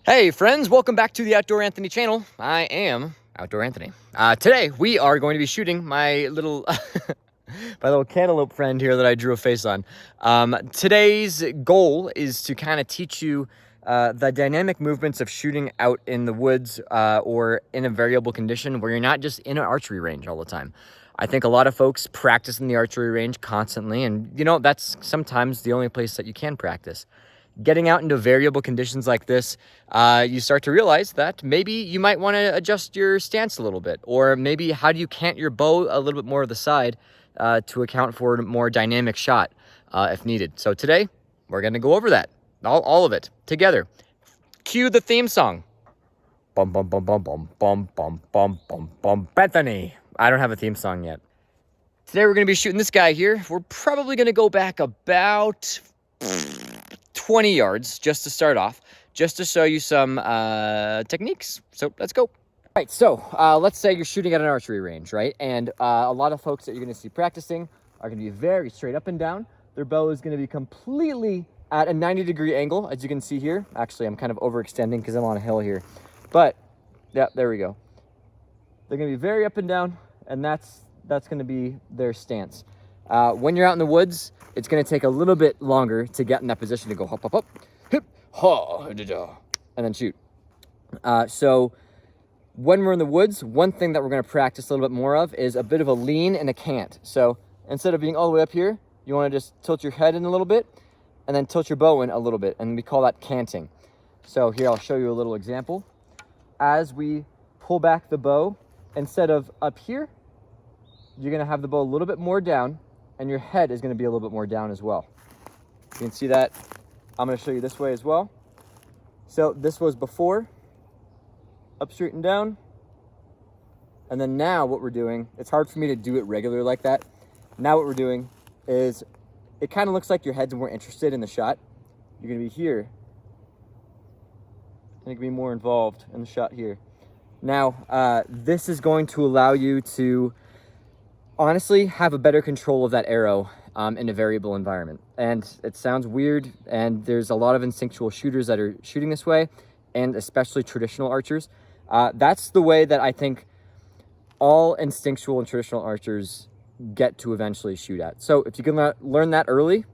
Hey friends, welcome back to the Outdoor Anthony channel. I am Outdoor Anthony. Today we are going to be shooting my little my little cantaloupe friend here that I drew a face on. Today's goal is to kind of teach you the dynamic movements of shooting out in the woods or in a variable condition where you're not just in an archery range all the time. I think a lot of folks practice in the archery range constantly, and you know, that's sometimes the only place that you can practice. Getting out into variable conditions like this, you start to realize that maybe you might want to adjust your stance a little bit, or maybe how do you cant your bow a little bit more to the side to account for a more dynamic shot if needed. So today, we're going to go over that, all of it together. Cue the theme song. Bum, bum, bum, bum, bum, bum, bum, bum, bum, bum, Bethany. I don't have a theme song yet. Today, we're going to be shooting this guy here. We're probably going to go back about 20 yards just to start off, just to show you some techniques. So let's go. All right, so let's say you're shooting at an archery range, right? And a lot of folks that you're going to see practicing are going to be very straight up and down. Their bow is going to be completely at a 90-degree angle, as you can see here. Actually, I'm kind of overextending because I'm on a hill here. But, yeah, there we go. They're going to be very up and down, and that's going to be their stance. When you're out in the woods, it's going to take a little bit longer to get in that position to go hop, hop, hop, hip, ha, da, da, and then shoot. So when we're in the woods, one thing that we're going to practice a little bit more of is a bit of a lean and a cant. So instead of being all the way up here, you want to just tilt your head in a little bit and then tilt your bow in a little bit, and we call that canting. So here, I'll show you a little example. As we pull back the bow, instead of up here, you're going to have the bow a little bit more down, and your head is going to be a little bit more down as well. You can see that. I'm going to show you this way as well. So this was before, up, straight, and down. And then now what we're doing, it's hard for me to do it regular like that. Now what we're doing is, it kind of looks like your head's more interested in the shot. You're going to be here, and you can be more involved in the shot here. Now, this is going to allow you to honestly have a better control of that arrow in a variable environment. And it sounds weird, and there's a lot of instinctual shooters that are shooting this way, and especially traditional archers. That's the way that I think all instinctual and traditional archers get to eventually shoot at. So if you can learn that early,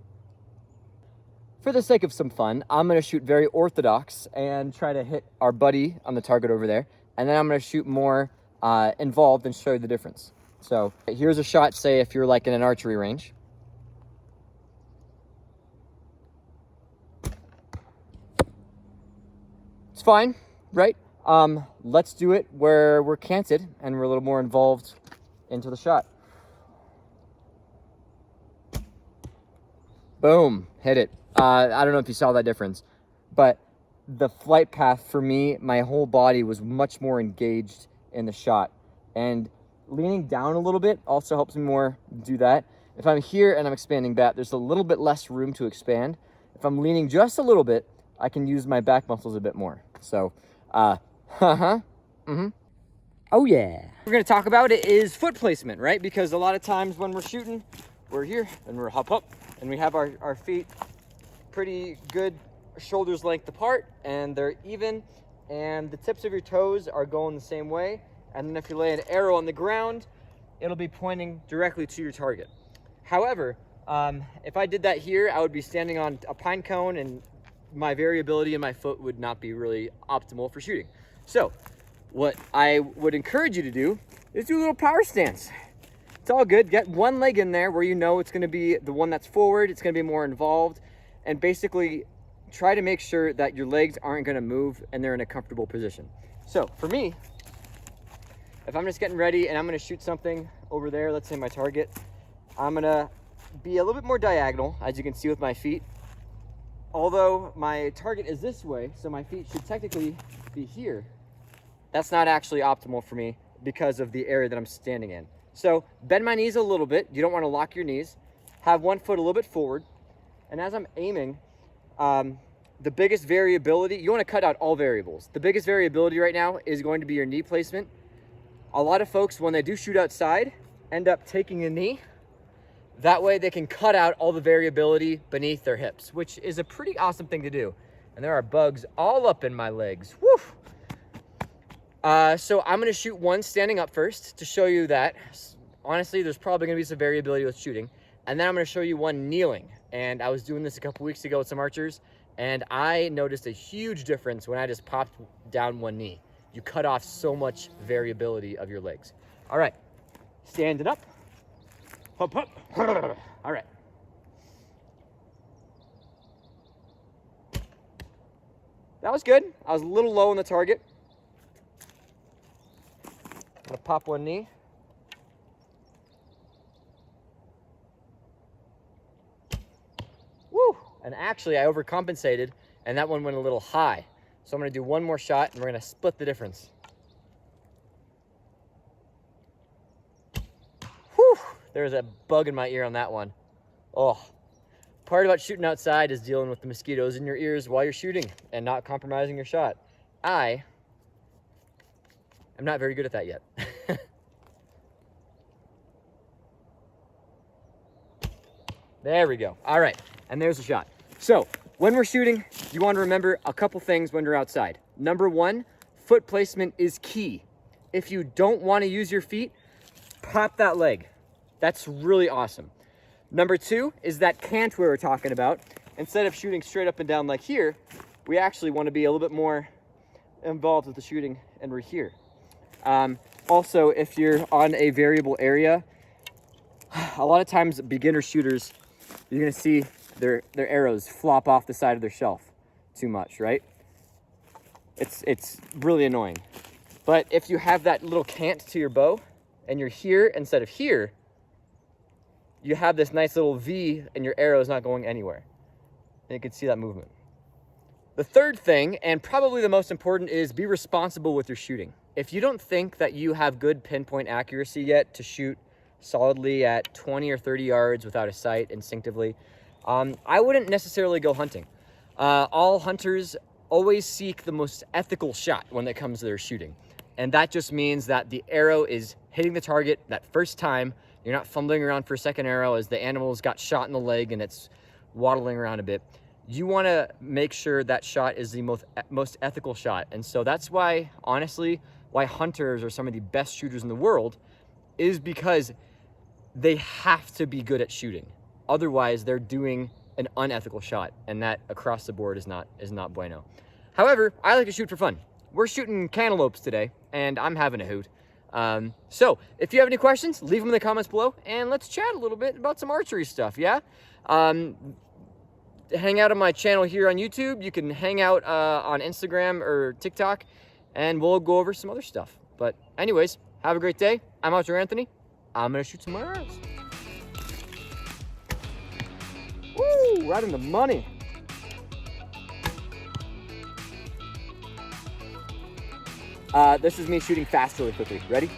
for the sake of some fun, I'm going to shoot very orthodox and try to hit our buddy on the target over there, and then I'm going to shoot more involved and show you the difference. So here's a shot, say if you're like in an archery range. It's fine, right? Let's do it where we're canted and we're a little more involved into the shot. Boom, hit it. I don't know if you saw that difference, but the flight path for me, my whole body was much more engaged in the shot. And leaning down a little bit also helps me more do that. If I'm here and I'm expanding back, there's a little bit less room to expand. If I'm leaning just a little bit, I can use my back muscles a bit more. So, oh yeah. We're gonna talk about it is foot placement, right? Because a lot of times when we're shooting, we're here and we're hop up and we have our feet pretty good shoulders length apart, and they're even, and the tips of your toes are going the same way. And then if you lay an arrow on the ground, it'll be pointing directly to your target. However, if I did that here, I would be standing on a pine cone, and my variability in my foot would not be really optimal for shooting. So what I would encourage you to do is do a little power stance. It's all good. Get one leg in there where you know it's going to be the one that's forward. It's going to be more involved, and basically try to make sure that your legs aren't going to move and they're in a comfortable position. So for me, if I'm just getting ready and I'm going to shoot something over there, let's say my target, I'm going to be a little bit more diagonal, as you can see with my feet. Although my target is this way, so my feet should technically be here. That's not actually optimal for me because of the area that I'm standing in. So bend my knees a little bit. You don't want to lock your knees. Have one foot a little bit forward. And as I'm aiming, the biggest variability, you want to cut out all variables. The biggest variability right now is going to be your knee placement. A lot of folks, when they do shoot outside, end up taking a knee. That way they can cut out all the variability beneath their hips, which is a pretty awesome thing to do. and there are bugs all up in my legs. Woo! So I'm gonna shoot one standing up first to show you that, honestly, there's probably gonna be some variability with shooting. And then I'm gonna show you one kneeling. And I was doing this a couple weeks ago with some archers, and I noticed a huge difference when I just popped down one knee. You cut off so much variability of your legs. All right, standing up. Hop, hop. All right. That was good. I was a little low on the target. I'm gonna pop one knee. Woo! And actually I overcompensated and that one went a little high. So I'm gonna do one more shot and we're gonna split the difference. Whew! There's a bug in my ear on that one. Oh. Part about shooting outside is dealing with the mosquitoes in your ears while you're shooting and not compromising your shot. I am not very good at that yet. There we go. All right, and there's the shot. So when we're shooting, you want to remember a couple things when you're outside. Number one, foot placement is key. If you don't want to use your feet, pop that leg. That's really awesome. Number two is that cant we were talking about. Instead of shooting straight up and down like here, we actually want to be a little bit more involved with the shooting, and we're here. Also, if you're on a variable area, a lot of times beginner shooters, you're gonna see their arrows flop off the side of their shelf too much, right? It's really annoying. But if you have that little cant to your bow and you're here instead of here, you have this nice little V and your arrow is not going anywhere. And you can see that movement. The third thing, and probably the most important, is be responsible with your shooting. If you don't think that you have good pinpoint accuracy yet to shoot solidly at 20 or 30 yards without a sight instinctively, I wouldn't necessarily go hunting. All hunters always seek the most ethical shot when it comes to their shooting. And that just means that the arrow is hitting the target that first time. You're not fumbling around for a second arrow as the animal's got shot in the leg and it's waddling around a bit. You want to make sure that shot is the most ethical shot. And so that's why, honestly, why hunters are some of the best shooters in the world, is because they have to be good at shooting. Otherwise, they're doing an unethical shot, and that across the board is not bueno. However, I like to shoot for fun. We're shooting cantaloupes today, and I'm having a hoot. So if you have any questions, leave them in the comments below, and let's chat a little bit about some archery stuff, yeah? Hang out on my channel here on YouTube. You can hang out on Instagram or TikTok, and we'll go over some other stuff. But anyways, have a great day. I'm OutdoorAnthony. I'm gonna shoot some more arrows. Woo, right in the money. This is me shooting fast really quickly. Ready?